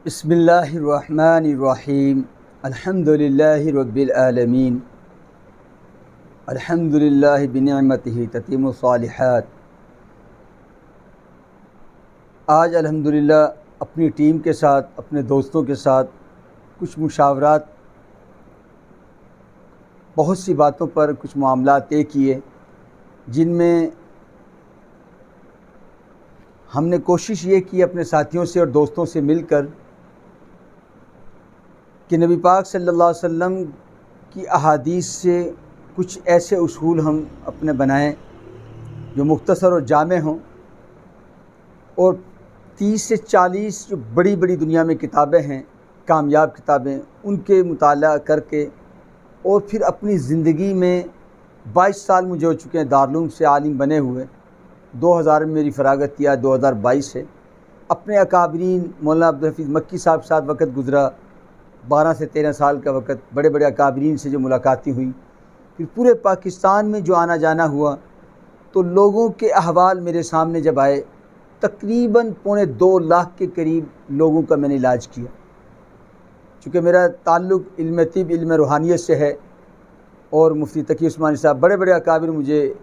बिस्मिल्लाहिर्रहमानिर्रहीम अल्हम्दुलिल्लाहि रब्बिल आलमीन अल्हम्दुलिल्लाहि बिनिअमतिही ततीम्मुस सालिहात। आज अल्हम्दुलिल्लाह अपनी टीम के साथ, अपने दोस्तों के साथ कुछ मुशावरात, बहुत सी बातों पर कुछ मामलात तय किए, जिनमें हमने कोशिश ये की अपने साथियों से और दोस्तों से मिलकर कि नबी पाक सल्लल्लाहु अलैहि वसल्लम की अहादीस से कुछ ऐसे उसूल हम अपने बनाएं जो मुख्तसर और जामे हों, और 30 से 40 जो बड़ी बड़ी दुनिया में किताबें हैं, कामयाब किताबें, उनके मुताला करके और फिर अपनी ज़िंदगी में 22 साल मुझे हो चुके हैं दारुल से आलिम बने हुए। 2000 में मेरी फ़रागत किया, 2022 से अपने अकाबरीन मौलाना अब्दुल हफीज़ मक्की साहब साथ वक़्त गुज़रा, 12 से 13 साल का वक़्त, बड़े बड़े अकाबरीन से जो मुलाकातें हुई, फिर पूरे पाकिस्तान में जो आना जाना हुआ, तो लोगों के अहवाल मेरे सामने जब आए, तकरीबन 2.25 लाख के करीब लोगों का मैंने इलाज किया। चूँकि मेरा ताल्लुक़ इल्म तिब, इल्म रूहानियत से है, और मुफ्ती तकी उस्मानी साहब बड़े बड़े अकाबिर मुझे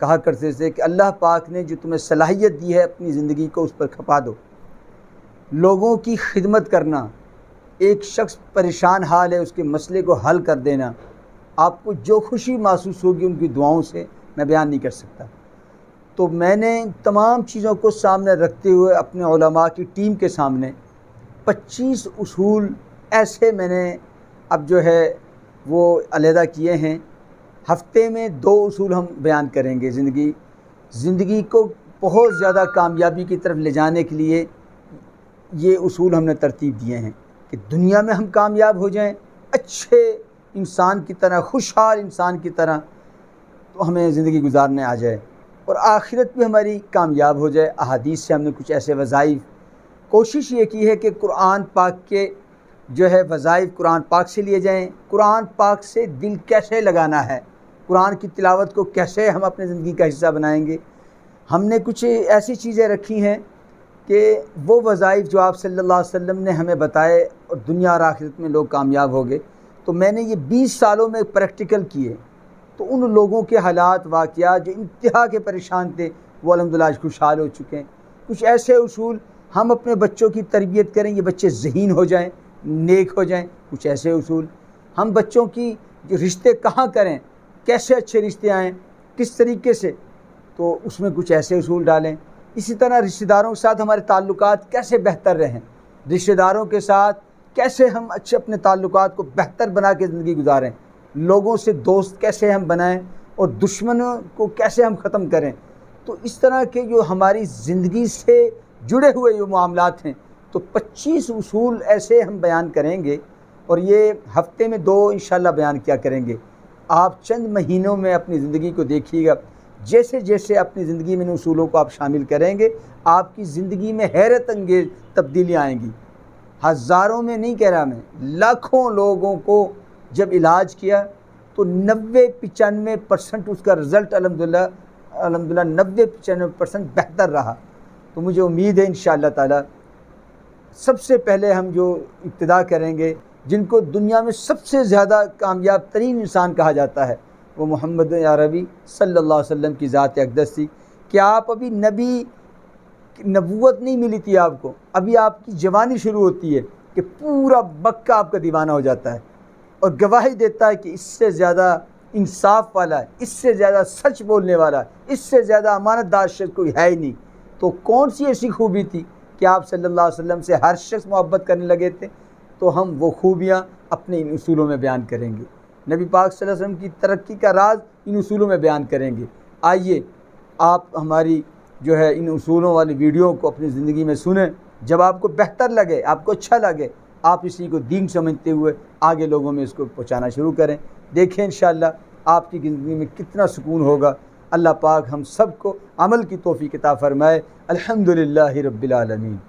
कहा करते थे कि अल्लाह पाक ने जो तुम्हें सलाहियत दी है, अपनी ज़िंदगी को उस पर खपा दो। लोगों की खिदमत करना, एक शख्स परेशान हाल है उसके मसले को हल कर देना, आपको जो खुशी महसूस होगी उनकी दुआओं से मैं बयान नहीं कर सकता। तो मैंने तमाम चीज़ों को सामने रखते हुए अपने उलमा की टीम के सामने 25 उसूल ऐसे मैंने अब जो है वो अलहदा किए हैं। हफ्ते में 2 उसूल हम बयान करेंगे। ज़िंदगी को बहुत ज़्यादा कामयाबी की तरफ ले जाने के लिए ये उसूल हमने तरतीब दिए हैं कि दुनिया में हम कामयाब हो जाएं, अच्छे इंसान की तरह, खुशहाल इंसान की तरह तो हमें ज़िंदगी गुजारने आ जाए, और आखिरत भी हमारी कामयाब हो जाए। अहादीस से हमने कुछ ऐसे वज़ाइफ कोशिश ये की है कि कुरान पाक के जो है वज़ाइफ कुरान पाक से लिए जाएं। कुरान पाक से दिल कैसे लगाना है, कुरान की तिलावत को कैसे हम अपनी ज़िंदगी का हिस्सा बनाएंगे। हमने कुछ ऐसी चीज़ें रखी हैं कि वो वज़ाइफ जो आप सल्लल्लाहु अलैहि वसल्लम ने हमें बताए और दुनिया और आखिरत में लोग कामयाब हो गए, तो मैंने ये 20 सालों में प्रैक्टिकल किए। तो उन लोगों के हालात वाक़यात जो इंतहा के परेशान थे, वो अल्हम्दुलिल्लाह आज खुशहाल हो चुके हैं। कुछ ऐसे उसूल हम अपने बच्चों की तरबियत करें, ये बच्चे ज़हीन हो जाएं, नेक हो जाएं। कुछ ऐसे उसूल हम बच्चों की जो रिश्ते कहाँ करें, कैसे अच्छे रिश्ते आएँ, किस तरीके से, तो उसमें कुछ ऐसे उसूल डालें। इसी तरह रिश्तेदारों के साथ हमारे ताल्लुकात कैसे बेहतर रहें, रिश्तेदारों के साथ कैसे हम अच्छे अपने ताल्लुकात को बेहतर बना के ज़िंदगी गुजारें, लोगों से दोस्त कैसे हम बनाएं और दुश्मनों को कैसे हम ख़त्म करें। तो इस तरह के जो हमारी ज़िंदगी से जुड़े हुए जो मामलात हैं, तो 25 उसूल ऐसे हम बयान करेंगे, और ये हफ्ते में 2 इंशाअल्लाह बयान किया करेंगे। आप चंद महीनों में अपनी ज़िंदगी को देखिएगा, जैसे जैसे अपनी ज़िंदगी में इन उसूलों को आप शामिल करेंगे, आपकी ज़िंदगी में हैरत अंगेज़ तब्दीलियाँ आएंगी। हज़ारों में नहीं कह रहा मैं, लाखों लोगों को जब इलाज किया तो 90-95% उसका रिज़ल्ट अल्हम्दुलिल्लाह 90-95% बेहतर रहा। तो मुझे उम्मीद है इंशाअल्लाह ताला सबसे पहले हम जो इब्तिदा करेंगे, जिनको दुनिया में सबसे ज़्यादा कामयाब तरीन इंसान कहा जाता है, वो मोहम्मद अरबी सल्लल्लाहु अलैहि वसल्लम की ज़ात अक़दस थी। कि आप अभी नबूवत नहीं मिली थी आपको, अभी आपकी जवानी शुरू होती है कि पूरा मक्का आपका दीवाना हो जाता है और गवाही देता है कि इससे ज़्यादा इंसाफ वाला है, इससे ज़्यादा सच बोलने वाला है, इससे ज़्यादा अमानतदार शख्स कोई है ही नहीं। तो कौन सी ऐसी खूबी थी कि आप सल्लल्लाहु अलैहि वसल्लम से हर शख्स मोहब्बत करने लगे थे। तो हम वो खूबियाँ अपने इन उसूलों में बयान करेंगे। नबी पाक सल्लल्लाहु अलैहि वसल्लम की तरक्की का राज इन उसूलों में बयान करेंगे। आइए आप हमारी जो है इन उसूलों वाली वीडियो को अपनी ज़िंदगी में सुनें। जब आपको बेहतर लगे, आपको अच्छा लगे, आप इसी को दीन समझते हुए आगे लोगों में इसको पहुँचाना शुरू करें। देखें इंशाअल्लाह आपकी ज़िंदगी में कितना सुकून होगा। अल्लाह पाक हम सब को अमल की तौफ़ीक़ अता फ़रमाए। अल्हम्दुलिल्लाहि रब्बिल आलमीन।